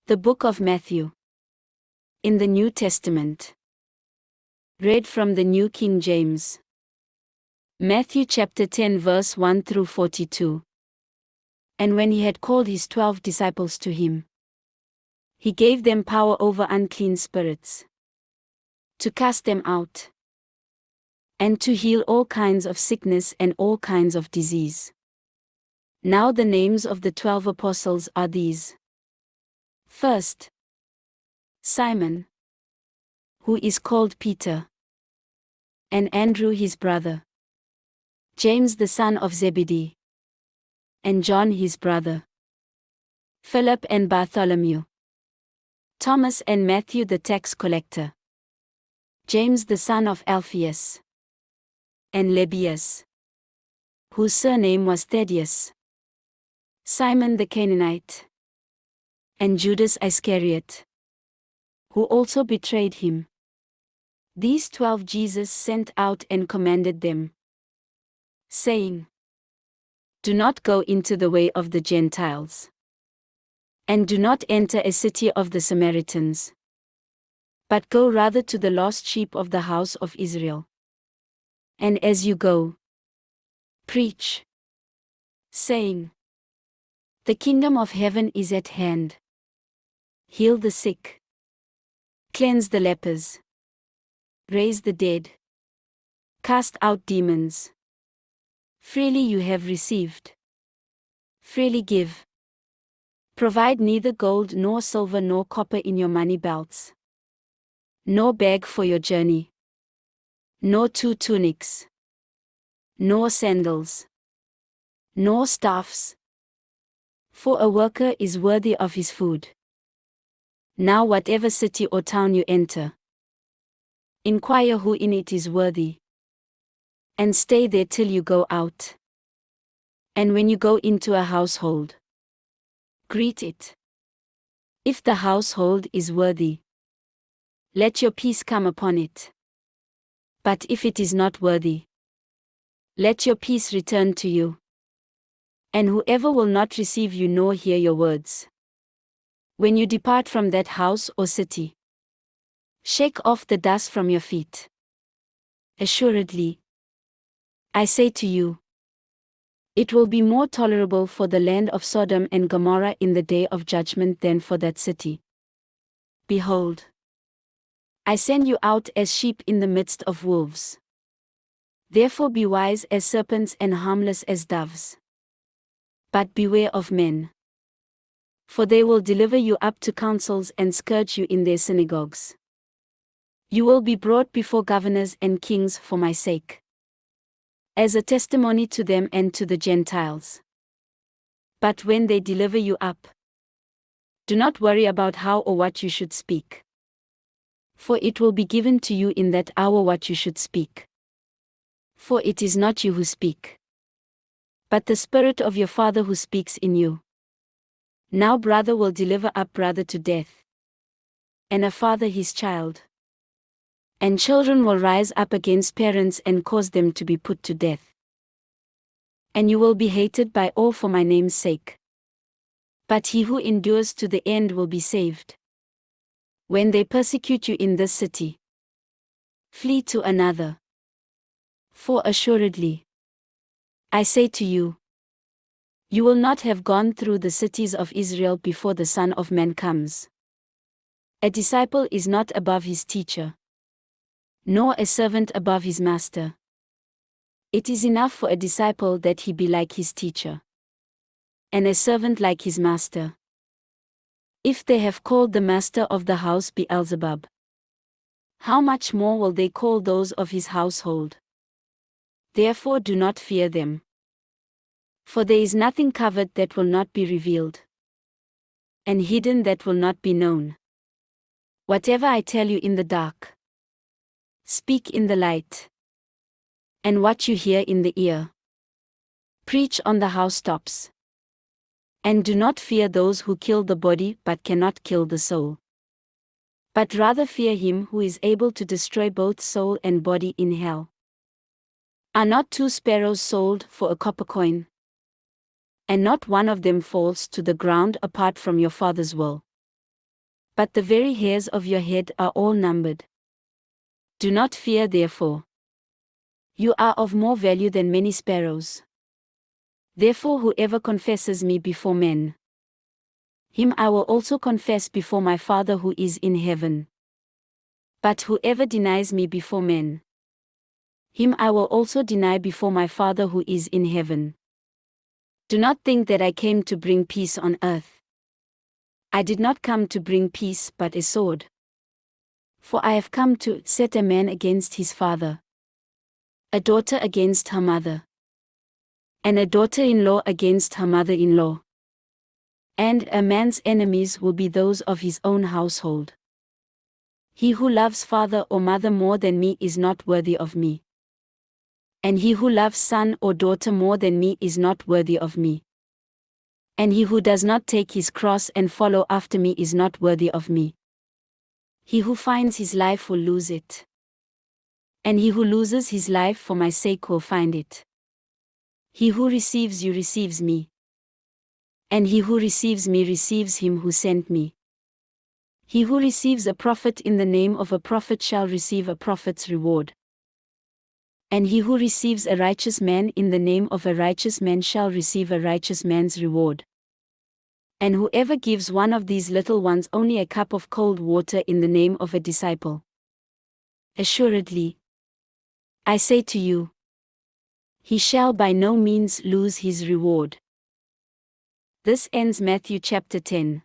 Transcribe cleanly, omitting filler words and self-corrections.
The Book of Matthew. In the New Testament. Read from the New King James. Matthew chapter 10 verse 1 through 42. And when he had called his 12 disciples to him, he gave them power over unclean spirits, to cast them out, and to heal all kinds of sickness and all kinds of disease. Now the names of the 12 apostles are these. First, Simon, who is called Peter, and Andrew his brother, James the son of Zebedee, and John his brother, Philip and Bartholomew, Thomas and Matthew the tax collector, James the son of Alphaeus, and Lebbaeus, whose surname was Thaddeus, Simon the Canaanite, and Judas Iscariot, who also betrayed him. These 12 Jesus sent out and commanded them, saying, Do not go into the way of the Gentiles, and do not enter a city of the Samaritans, but go rather to the lost sheep of the house of Israel. And as you go, preach, saying, The kingdom of heaven is at hand. Heal the sick, cleanse the lepers, raise the dead, cast out demons. Freely you have received, freely give. Provide neither gold nor silver nor copper in your money belts, nor bag for your journey, nor 2 tunics, nor sandals, nor staffs, for a worker is worthy of his food. Now whatever city or town you enter, inquire who in it is worthy, and stay there till you go out. And when you go into a household, greet it. If the household is worthy, let your peace come upon it. But if it is not worthy, let your peace return to you. And whoever will not receive you nor hear your words, when you depart from that house or city, shake off the dust from your feet. Assuredly, I say to you, it will be more tolerable for the land of Sodom and Gomorrah in the day of judgment than for that city. Behold, I send you out as sheep in the midst of wolves. Therefore be wise as serpents and harmless as doves. But beware of men, for they will deliver you up to councils and scourge you in their synagogues. You will be brought before governors and kings for my sake, as a testimony to them and to the Gentiles. But when they deliver you up, do not worry about how or what you should speak, for it will be given to you in that hour what you should speak. For it is not you who speak, but the Spirit of your Father who speaks in you. Now brother will deliver up brother to death, and a father his child. And children will rise up against parents and cause them to be put to death. And you will be hated by all for my name's sake. But he who endures to the end will be saved. When they persecute you in this city, flee to another. For assuredly, I say to you, you will not have gone through the cities of Israel before the Son of Man comes. A disciple is not above his teacher, nor a servant above his master. It is enough for a disciple that he be like his teacher, and a servant like his master. If they have called the master of the house Beelzebub, how much more will they call those of his household? Therefore do not fear them. For there is nothing covered that will not be revealed, and hidden that will not be known. Whatever I tell you in the dark, speak in the light, and what you hear in the ear, preach on the housetops. And do not fear those who kill the body but cannot kill the soul, but rather fear him who is able to destroy both soul and body in hell. Are not 2 sparrows sold for a copper coin? And not one of them falls to the ground apart from your Father's will. But the very hairs of your head are all numbered. Do not fear therefore. You are of more value than many sparrows. Therefore whoever confesses me before men, him I will also confess before my Father who is in heaven. But whoever denies me before men, him I will also deny before my Father who is in heaven. Do not think that I came to bring peace on earth. I did not come to bring peace but a sword. For I have come to set a man against his father, a daughter against her mother, and a daughter-in-law against her mother-in-law. And a man's enemies will be those of his own household. He who loves father or mother more than me is not worthy of me. And he who loves son or daughter more than me is not worthy of me. And he who does not take his cross and follow after me is not worthy of me. He who finds his life will lose it. And he who loses his life for my sake will find it. He who receives you receives me. And he who receives me receives him who sent me. He who receives a prophet in the name of a prophet shall receive a prophet's reward. And he who receives a righteous man in the name of a righteous man shall receive a righteous man's reward. And whoever gives one of these little ones only a cup of cold water in the name of a disciple, assuredly, I say to you, he shall by no means lose his reward. This ends Matthew chapter 10.